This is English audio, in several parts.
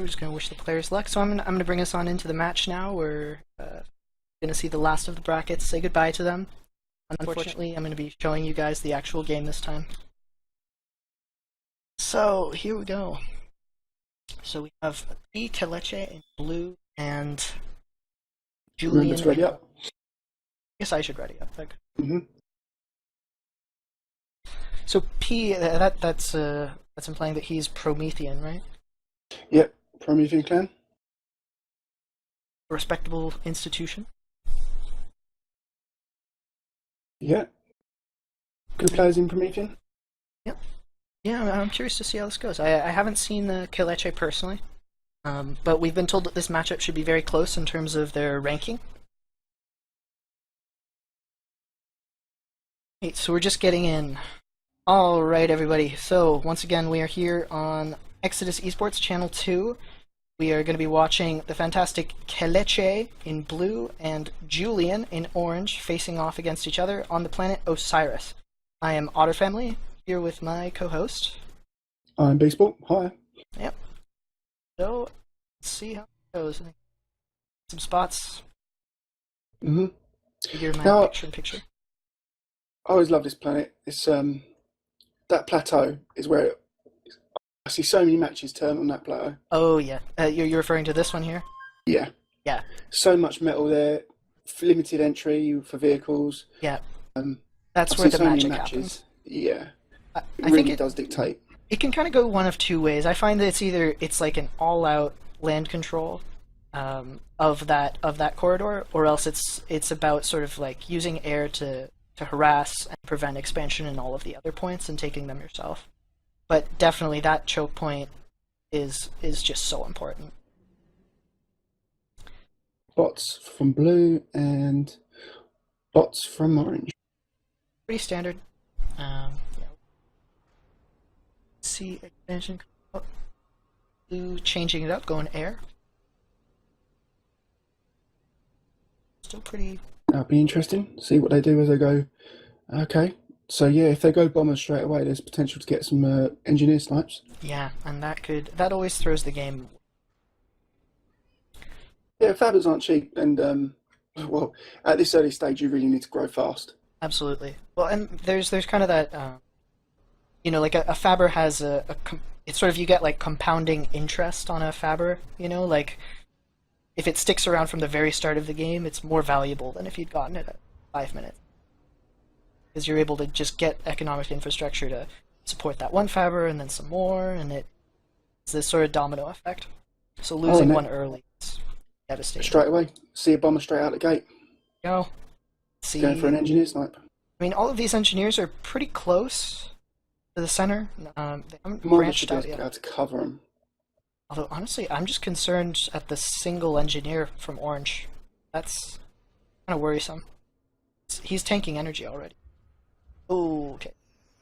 we're just going to wish the players luck. So I'm going to bring us on into the match now. We're going to see the last of the brackets, say goodbye to them. Unfortunately, I'm going to be showing you guys the actual game this time. So, here we go. So we have Keleche in blue and Julien. Ready up. I guess I should ready up. So P, that's implying that he's Promethean, right? Yep, Promethean clan. A respectable institution. Yeah. Good players in Promethean. Yep. Yeah, I'm curious to see how this goes. I haven't seen the Keleche personally, but we've been told that this matchup should be very close in terms of their ranking. Okay, so we're just getting in. Alright, everybody. So, once again, we are here on Exodus eSports Channel 2. We are going to be watching the fantastic Keleche in blue and Julien in orange facing off against each other on the planet Osiris. I am OtterFamily, here with my co-host. I'm BSport. Hi. Yep. So, let's see how it goes. Some spots. Figure my Now, picture-in-picture. I always love this planet. It's that plateau is where I see so many matches turn on that plateau. Oh yeah, you're referring to this one here? Yeah. Yeah. So much metal there, limited entry for vehicles. Yeah. That's where the magic happens. Yeah. I really think it does dictate. It can kind of go one of two ways. I find that it's like an all-out land control of that corridor, or else it's about sort of like using air to harass and prevent expansion in all of the other points and taking them yourself. But definitely that choke point is just so important. Bots from blue and bots from orange. Pretty standard. Yeah. See expansion. Blue changing it up, going air. Still pretty. That'll be interesting. See what they do as they go. Okay. So yeah, if they go bombers straight away, there's potential to get some engineer snipes. Yeah, and that always throws the game. Yeah, fabbers aren't cheap, and well, at this early stage, you really need to grow fast. Absolutely. Well, and there's kind of that, like a fabber has it's sort of, you get like compounding interest on a fabber. Like if it sticks around from the very start of the game, it's more valuable than if you'd gotten it at 5 minutes. Because you're able to just get economic infrastructure to support that one fabber and then some more, and it's this sort of domino effect. So losing one early is devastating. Straight away, see a bomber straight out the gate. Go. See, going for an engineer snipe. I mean, all of these engineers are pretty close to the center. They haven't branched out yet. Be able to cover them. Although, honestly, I'm just concerned at the single engineer from orange. That's kind of worrisome. He's tanking energy already. Oh, okay.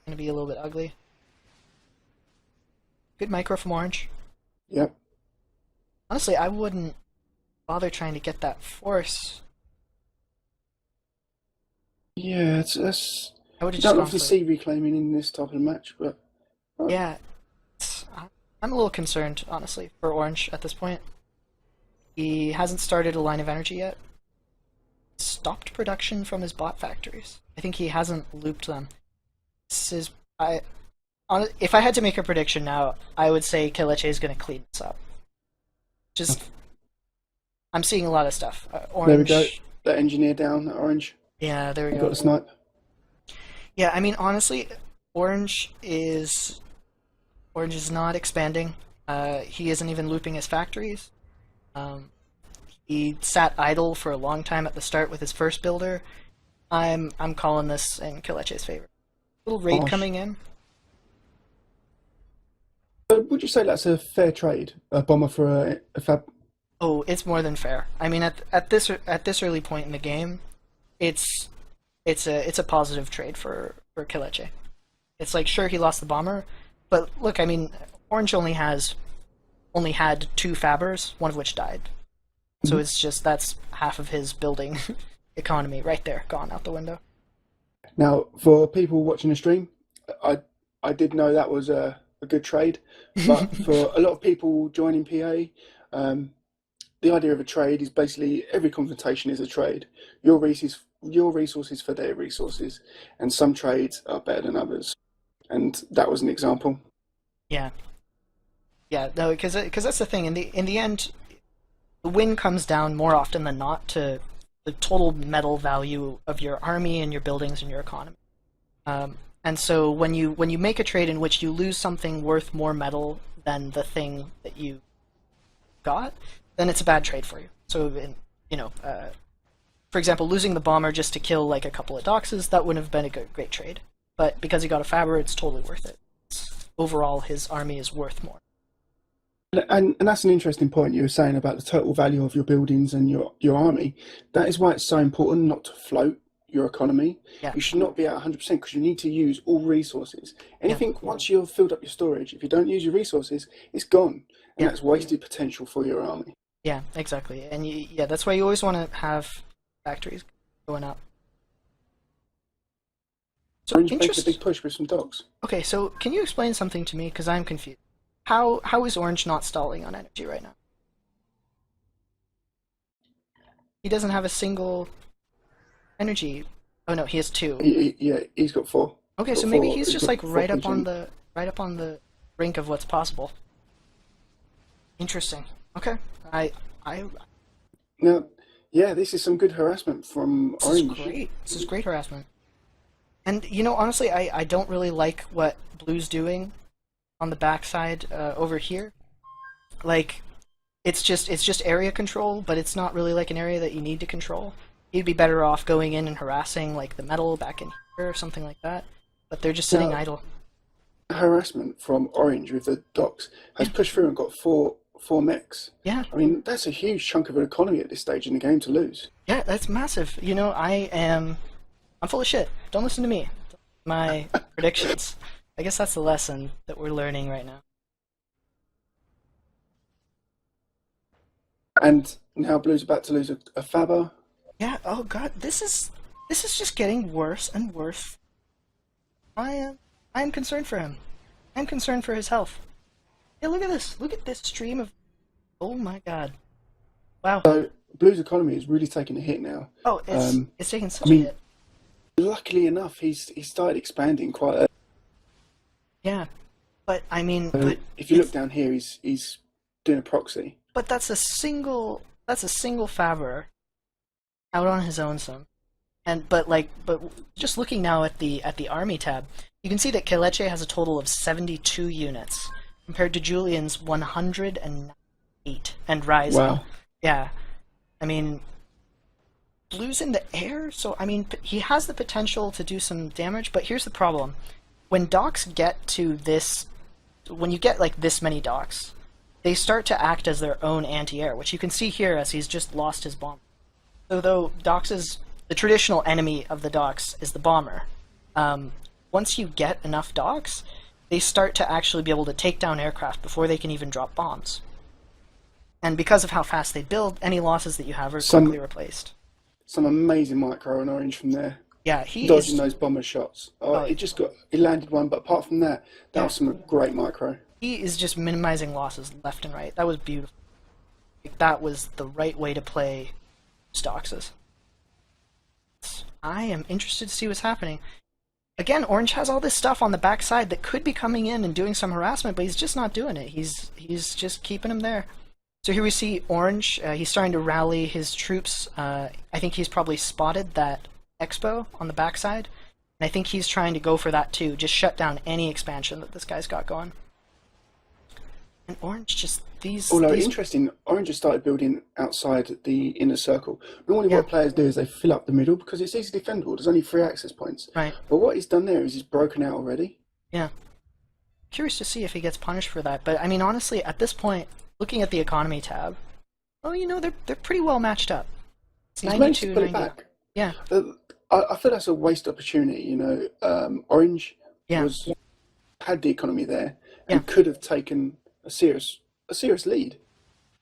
Gonna be a little bit ugly. Good micro from orange. Yep. Honestly, I wouldn't bother trying to get that force. Yeah, it's I would have don't just often see reclaiming in this type of match, but yeah, I'm a little concerned, honestly, for orange at this point. He hasn't started a line of energy yet. Stopped production from his bot factories. I think he hasn't looped them. If I had to make a prediction now, I would say Keleche is going to clean this up. I'm seeing a lot of stuff. Orange. There we go. That engineer down, that orange. Yeah, there we go. Got the snipe. Yeah, I mean, honestly, Orange is not expanding. He isn't even looping his factories. He sat idle for a long time at the start with his first builder. I'm calling this in Keleche's favor. Little raid coming in. Would you say that's a fair trade? A bomber for a fab? Oh, it's more than fair. I mean, at this early point in the game, it's a positive trade for Keleche. It's like, sure, he lost the bomber, but look, I mean, Orange only had 2 fabbers, one of which died. So it's just, that's half of his building economy right there, gone out the window. Now, for people watching the stream, I did know that was a a good trade. But for a lot of people joining PA, the idea of a trade is basically every confrontation is a trade. Your resources for their resources, and some trades are better than others. And that was an example. Yeah, yeah, no, because that's the thing. In the end, the win comes down more often than not to the total metal value of your army and your buildings and your economy. And so when you make a trade in which you lose something worth more metal than the thing that you got, then it's a bad trade for you. So, for example, losing the bomber just to kill like a couple of doxes, that wouldn't have been a great trade. But because he got a Faber, it's totally worth it. Overall, his army is worth more. And that's an interesting point you were saying about the total value of your buildings and your army. That is why it's so important not to float your economy. Yeah. You should not be at 100% because you need to use all resources. Anything once you've filled up your storage, if you don't use your resources, it's gone. And that's wasted potential for your army. Yeah, exactly. And that's why you always want to have factories going up. So Orange makes a big push with some dogs. Okay, so can you explain something to me? Because I'm confused. How is Orange not stalling on energy right now? He doesn't have a single energy. Oh no, he has two. He's got 4. Okay, so maybe he's just like right up on the brink of what's possible. Interesting. Okay, Now, this is some good harassment from Orange. This is great. This is great harassment. And honestly, I don't really like what Blue's doing on the backside over here. Like, it's just area control, but it's not really like an area that you need to control. You'd be better off going in and harassing like the metal back in here or something like that. But they're just sitting idle. Harassment from Orange with the docks has pushed through and got four mechs. Yeah. I mean, that's a huge chunk of an economy at this stage in the game to lose. Yeah, that's massive. I'm full of shit. Don't listen to me. My predictions. I guess that's the lesson that we're learning right now. And now Blue's about to lose a Faber. Yeah. Oh God, this is just getting worse and worse. I am concerned for him. I'm concerned for his health. Hey, look at this. Look at this stream of. Oh my God. Wow. So Blue's economy is really taking a hit now. Oh, it's taking such a hit. Luckily enough, he's started expanding quite early. Yeah, but I mean, if you look down here, he's doing a proxy. But that's a single Faber out on his own some, but just looking now at the army tab, you can see that Keleche has a total of 72 units compared to Julien's 108 and Rise. Wow. Yeah, I mean, Blue's in the air, so I mean he has the potential to do some damage. But here's the problem. When docks get to this, when you get like this many docks, they start to act as their own anti-air, which you can see here as he's just lost his bomb. So though docks is the traditional enemy of the docks is the bomber, once you get enough docks, they start to actually be able to take down aircraft before they can even drop bombs. And because of how fast they build, any losses that you have are quickly replaced. Some amazing micro on Orange from there. Yeah, he dodging those bomber shots. He landed one, but apart from that, that was some great micro. He is just minimizing losses left and right. That was beautiful. Like, that was the right way to play Stoxes. I am interested to see what's happening. Again, Orange has all this stuff on the backside that could be coming in and doing some harassment, but he's just not doing it. He's just keeping them there. So here we see Orange. He's starting to rally his troops. I think he's probably spotted that Expo on the backside, and I think he's trying to go for that too. Just shut down any expansion that this guy's got going. And Orange just interesting. Orange has started building outside the inner circle. Normally, what players do is they fill up the middle because it's easy defendable. There's only 3 access points. Right. But what he's done there is he's broken out already. Yeah. Curious to see if he gets punished for that. But I mean, honestly, at this point, looking at the economy tab, they're pretty well matched up. It's he's managed to put it back. Yeah. I feel that's a waste opportunity. Orange had the economy there and could have taken a serious lead.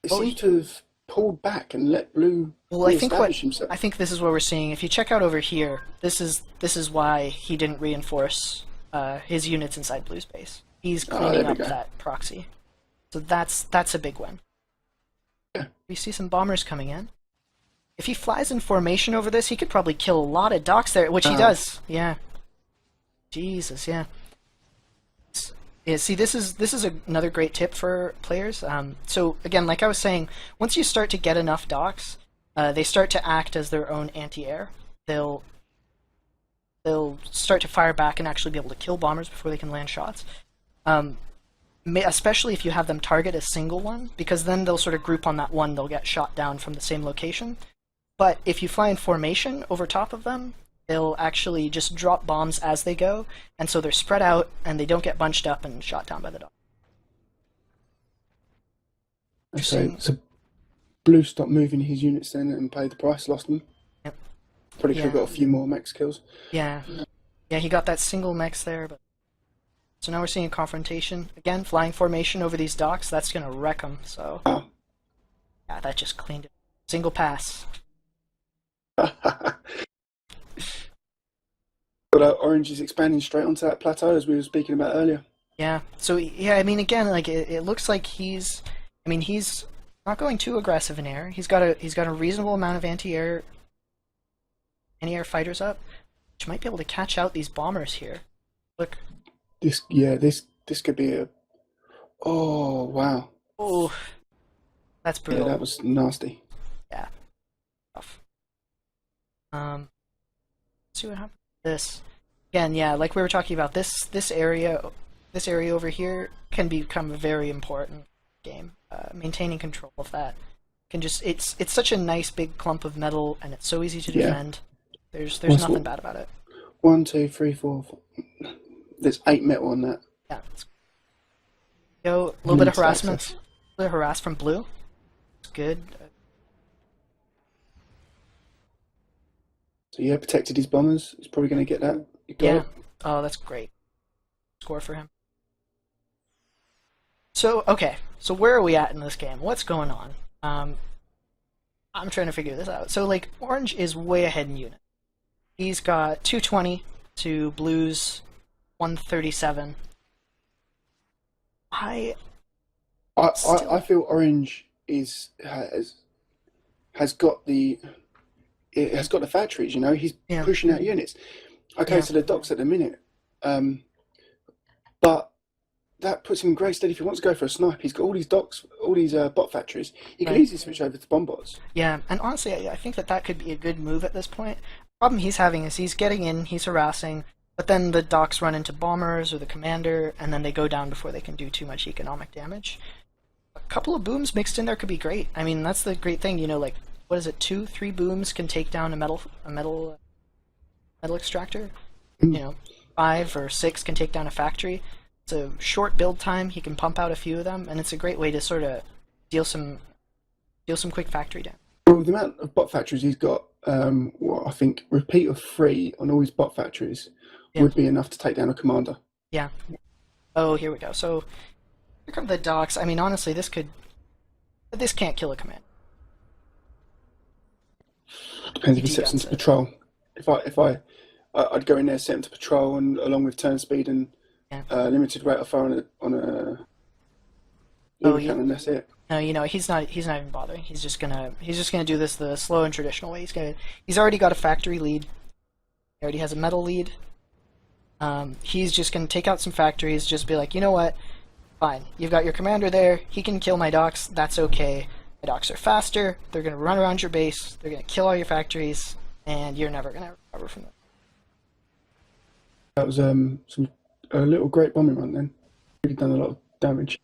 They seem to have pulled back and let Blue establish himself. I think this is what we're seeing. If you check out over here, this is why he didn't reinforce his units inside Blue's base. He's Ah, there cleaning we up go. that proxy. So that's a big win. Yeah. We see some bombers coming in. If he flies in formation over this, he could probably kill a lot of docks there, which he Ah, does. Yeah. Jesus, yeah. Yeah, see, this is another great tip for players. So again, like I was saying, once you start to get enough docks, they start to act as their own anti-air. They'll they'll start to fire back and actually be able to kill bombers before they can land shots. Um, Especially if you have them target a single one, because then they'll sort of group on that one. They'll get shot down from the same location. But if you fly in formation over top of them, they'll actually just drop bombs as they go, and so they're spread out and they don't get bunched up and shot down by the dog. so, Interesting. so Blue stopped moving his units then and paid the price, lost them. Yep. Probably could have Yeah. got a few more max kills. Yeah. Yeah, he got that single mech there, but so now we're seeing a confrontation. Again, flying formation over these docks, that's gonna wreck them, so Ah. yeah, that just cleaned it. Single pass. But Orange is expanding straight onto that plateau as we were speaking about earlier. Yeah. So yeah, I mean again, like it looks like he's not going too aggressive in air. He's got a reasonable amount of anti-air fighters up, which might be able to catch out these bombers here. Look. This could be a. Oh wow, Oh, that's yeah, brutal. that was nasty. Yeah. Tough. Let's see what happens with this. Again, yeah, like we were talking about, this area over here can become a very important game. Maintaining control of that can just it's such a nice big clump of metal, and it's so easy to Yeah. defend. There's What's nothing what? bad about it. 1, 2, 3, 4, 5. There's 8 metal on that. Yeah. Yo, a little bit of Limited harassment. access. A little bit of harass from blue. It's good. So yeah, protected his bombers. He's probably going to get that. You got Yeah. it. Oh, that's great. Score for him. So, okay. So where are we at in this game? What's going on? I'm trying to figure this out. So, like, Orange is way ahead in unit. He's got 220 to Blue's 137. I feel Orange has got the factories. You know, he's Yeah. pushing out units. Okay, Yeah. so the docks at the minute, but that puts him in great stead if he wants to go for a snipe. He's got all these docks, all these bot factories. He can Right. easily switch over to bomb bots. Yeah, and honestly, I think that could be a good move at this point. The problem he's having is he's getting in, he's harassing, but then the docks run into bombers or the commander, and then they go down before they can do too much economic damage. A couple of booms mixed in there could be great. I mean, that's the great thing, like, what is it, 2, 3 booms can take down a metal extractor? Mm. You know, 5 or 6 can take down a factory. It's a short build time, he can pump out a few of them, and it's a great way to sort of deal some quick factory damage. Well, the amount of bot factories he's got, I think repeat of 3 on all his bot factories Yeah. would be enough to take down a commander. Yeah. Oh, here we go. So here come the docks. I mean, honestly, this can't kill a command. Depends if he PG sets them guns to it. patrol. I'd go in there, set him to patrol, and along with turn speed and Yeah. limited rate of fire on a Oh, lubricant, and that's it. No, he's not even bothering. He's just gonna do this the slow and traditional way. He's already got a factory lead. He already has a metal lead. He's just gonna take out some factories. Just be like, you know what? Fine. You've got your commander there. He can kill my docks. That's okay. My docks are faster. They're gonna run around your base. They're gonna kill all your factories, and you're never gonna recover from them. That was a little great bombing run then. Really done a lot of damage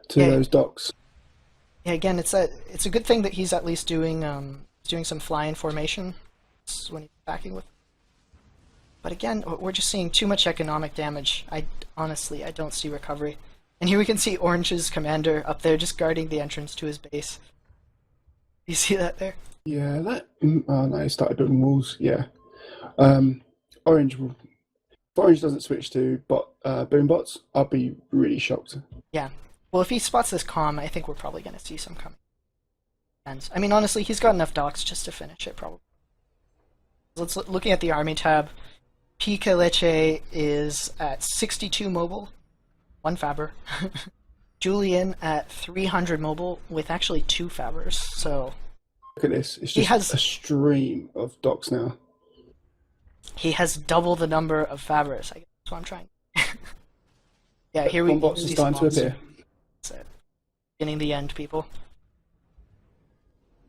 to Yeah. those docks. Yeah, again, it's a good thing that he's at least doing some fly-in formation when he's attacking with. But again, we're just seeing too much economic damage. Honestly, I don't see recovery. And here we can see Orange's commander up there just guarding the entrance to his base. You see that there? Yeah, oh no, he started building walls. Yeah, Orange. If Orange doesn't switch to boom bots, I'll be really shocked. Yeah. Well, if he spots this calm, I think we're probably going to see some coming. And I mean, honestly, he's got enough docks just to finish it, probably. Looking at the army tab, Keleche is at 62 mobile. 1 Faber. Julien at 300 mobile with actually 2 Fabers. So Look at this. It's he just has a stream of docs now. he has double the number of Fabers. I guess that's what I'm trying. Yeah, here we Bots are see starting some to appear. That's it. Beginning the end, people.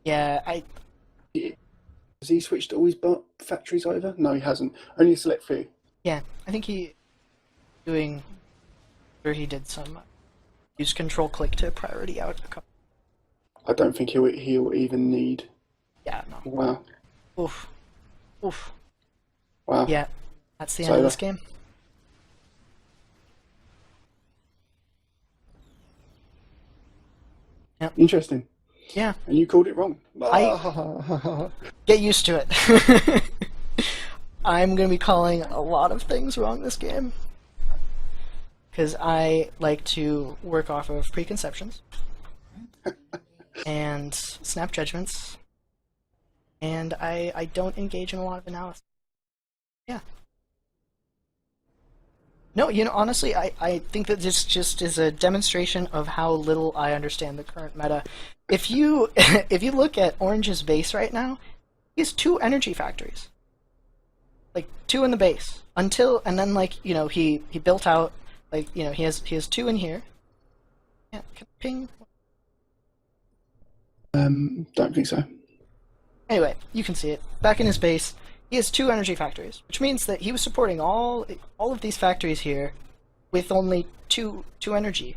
Yeah, Has he switched all his factories over? No, he hasn't. Only a select few. I think he doing. Or he did some use control click to priority out a couple. I don't think he'll even need. Yeah, no. Wow. Oof. Oof. Wow. Yeah, that's the It's end of over. this game. Interesting. Yeah, And you called it wrong. get used to it. I'm gonna be calling a lot of things wrong this game. Because I like to work off of preconceptions and snap judgments, and I don't engage in a lot of analysis. Yeah. No, honestly, I think that this just is a demonstration of how little I understand the current meta. If you if you look at Orange's base right now, he has 2 energy factories. Like 2 in the base. And then he built out he has 2 in here. Yeah, ping. Don't think so. Anyway, you can see it. Back in his base, he has 2 energy factories, which means that he was supporting all of these factories here with only two energy,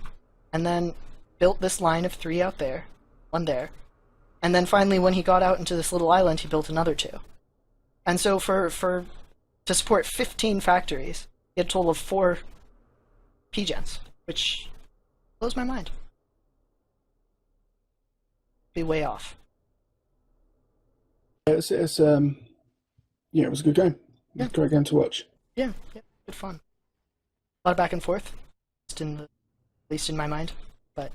and then built this line of 3 out there, 1 there, and then finally when he got out into this little island, he built another 2. And so to support 15 factories, he had a total of 4 P-gens, which blows my mind. Be way off. It was it was a good game. Yeah. Great game to watch. Yeah, good fun. A lot of back and forth, at least in my mind. But